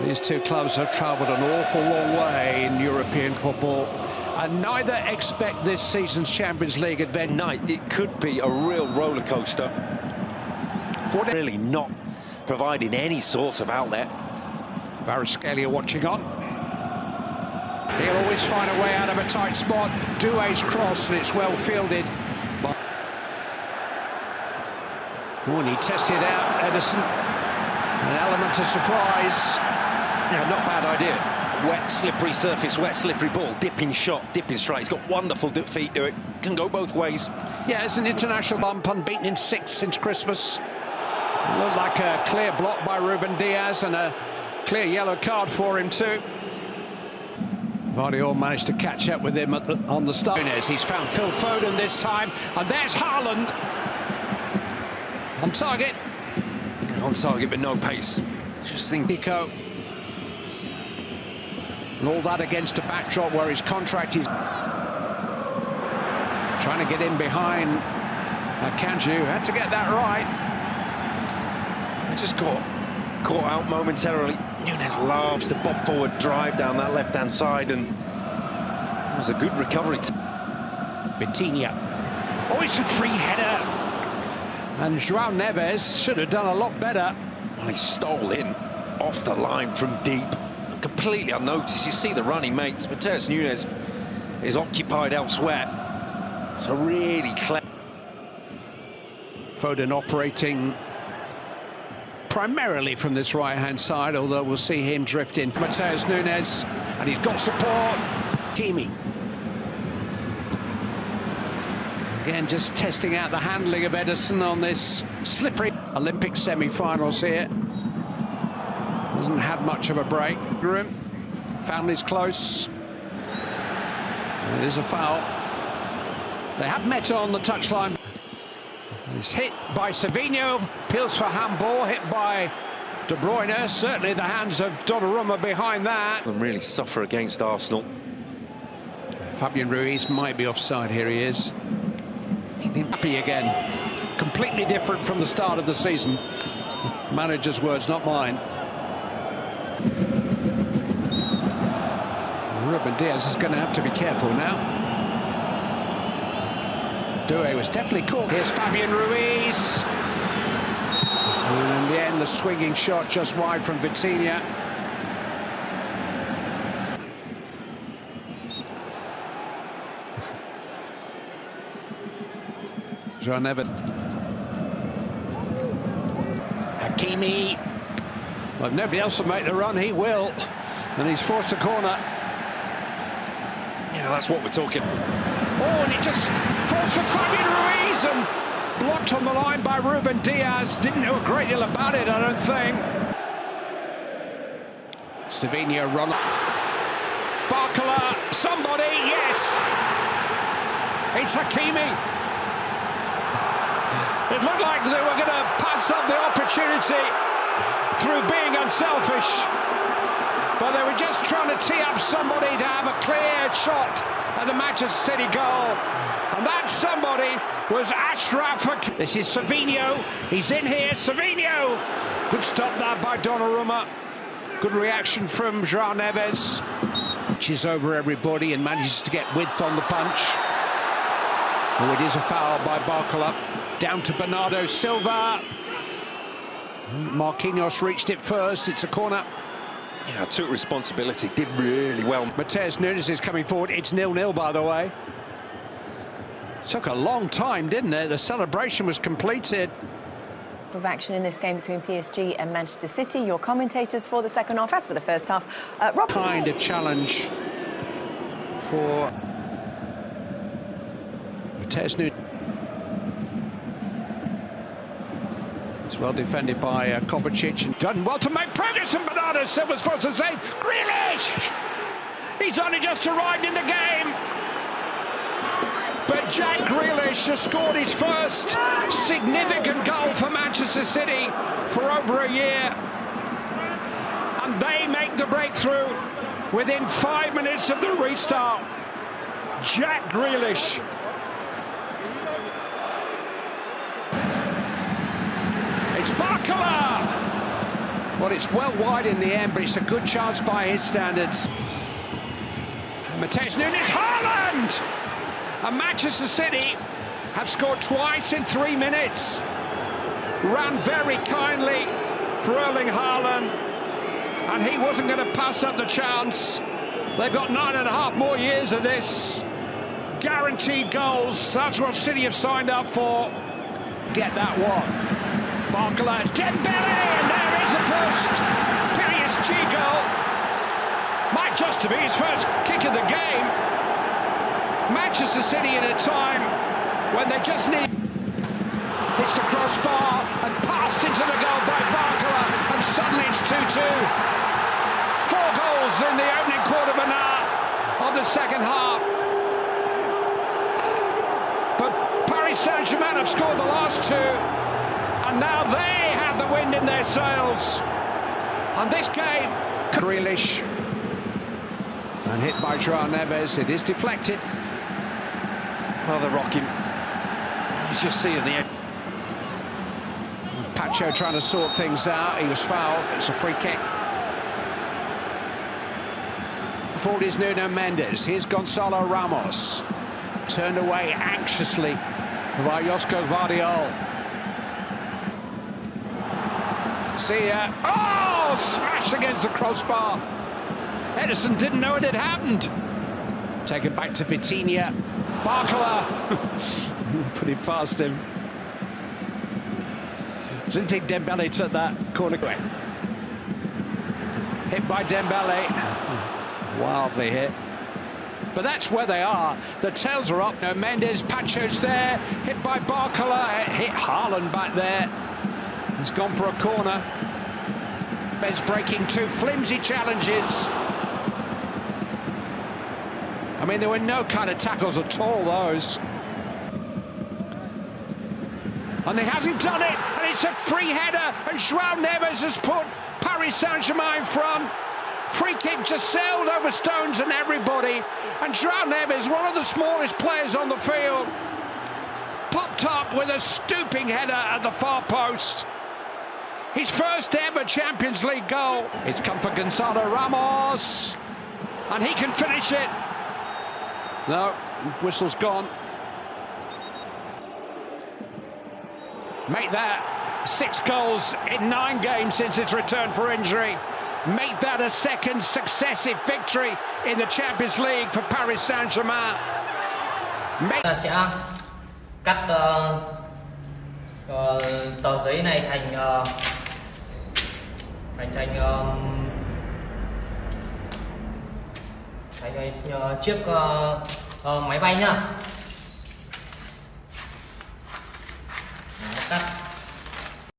These two clubs have travelled an awful long way in European football, and neither expect this season's Champions League adventure. Night, it could be a real roller coaster. Really not providing any sort of outlet. Kvaratskhelia watching on. He'll always find a way out of a tight spot. Doué's cross, and it's well fielded. Oh, and he tested out Ederson. An element of surprise. Yeah, not bad idea. Wet, slippery surface, wet, slippery ball. Dipping shot, dipping strike. He's got wonderful feet to it. Can go both ways. Yeah, it's an international bump, unbeaten in 6 since Christmas. Looked like a clear block by Ruben Diaz and a clear yellow card for him too. Vardiol managed to catch up with him on the start. He's found Phil Foden this time, and there's Haaland. On target. On target, but no pace. Just think. Pico. And all that against a backdrop where his contract is trying to get in behind Kanju. Had to get that right. Just caught out momentarily. Nunez loves the bob forward drive down that left-hand side, and it was a good recovery. Vitinha. Oh, it's a free header. And João Neves should have done a lot better. Well, he stole in off the line from deep, completely unnoticed. You see the run he makes, but Matheus Nunes is occupied elsewhere. It's a really clever. Foden operating primarily from this right-hand side, although we'll see him drift in. Matheus Nunes, and he's got support. Kimi. Again, just testing out the handling of Ederson on this slippery Olympic semi-finals here. Hasn't had much of a break. Family's close. It is a foul. They have met on the touchline. He's hit by Savinho, appeals for handball, hit by De Bruyne. Certainly the hands of Donnarumma behind that. And really suffer against Arsenal. Fabian Ruiz might be offside. Here he is. Happy again. Completely different from the start of the season. Manager's words, not mine. Ruben Diaz is going to have to be careful now. Doué was definitely caught. Here's Fabian Ruiz. And in the end, the swinging shot just wide from Vitinha. João Neves. Hakimi. Well, if nobody else will make the run, he will. And he's forced a corner. Yeah, that's what we're talking. Oh, and it just falls for Fabian Ruiz and blocked on the line by Ruben Diaz. Didn't know a great deal about it, I don't think. Savinho run. Barcola, somebody, yes. It's Hakimi. It looked like they were going to pass up the opportunity through being unselfish. But they were just trying to tee up somebody to have a clear shot at the Manchester City goal. And that somebody was Achraf Hakimi. This is Savinho. He's in here. Savinho. Good stop there by Donnarumma. Good reaction from João Neves. Reaches over everybody and manages to get width on the punch. Oh, it is a foul by Barcola. Down to Bernardo Silva. Marquinhos reached it first. It's a corner. Yeah, took responsibility, did really well. Matheus Nunes is coming forward. It's 0-0, by the way. Took a long time, didn't it? The celebration was completed. Of action in this game between PSG and Manchester City. Your commentators for the second half. As for the first half, Rob. Kind of challenge for Matheus Nunes. It's well defended by Kovacic and done well to make progress, and Bernardo Silva's forced to save. Grealish! He's only just arrived in the game. But Jack Grealish has scored his first significant goal for Manchester City for over a year. And they make the breakthrough within 5 minutes of the restart. Jack Grealish. It's Barcola! Well, it's well wide in the end, but it's a good chance by his standards. Matheus Nunes, Haaland! And Manchester City have scored twice in 3 minutes. Ran very kindly for Erling Haaland, and he wasn't going to pass up the chance. They've got 9.5 more years of this. Guaranteed goals, that's what City have signed up for. Get that one. Barcola, Dembele, and there is the first PSG goal. Might just be his first kick of the game. Manchester City in a time when they just need... Hits the crossbar and passed into the goal by Barcola, and suddenly it's 2-2. 4 goals in the opening quarter of an hour of the second half. But Paris Saint-Germain have scored the last 2, and now they have the wind in their sails. And this game, Grealish, and hit by João Neves. It is deflected. Well, they're rocking. You just see in the end. Pacho trying to sort things out. He was fouled. It's a free kick. Forward is Nuno Mendes. Here's Gonzalo Ramos. Turned away anxiously by Josko Vardiol. See ya. Oh! Smashed against the crossbar. Edison didn't know it had happened. Taken back to Vitinha. Barcola. Put it past him. Didn't think Dembele took that corner away. Hit by Dembele. Wildly hit. But that's where they are. The tails are up. No, Mendes, Pacho's there. Hit by Barcola. Hit Haaland back there. He's gone for a corner. Bez breaking 2 flimsy challenges. I mean, there were no kind of tackles at all, those. And he hasn't done it, and it's a free header, and João Neves has put Paris Saint-Germain in front. Free kick just sailed over stones and everybody, and João Neves, one of the smallest players on the field, popped up with a stooping header at the far post. His first ever Champions League goal. It's come for Gonzalo Ramos, and he can finish it. No, whistle's gone. Make that 6 goals in 9 games since its return for injury. Make that a second successive victory in the Champions League for Paris Saint-Germain. Ta sẽ cắt tờ giấy này thành chiếc máy bay nhá. Cắt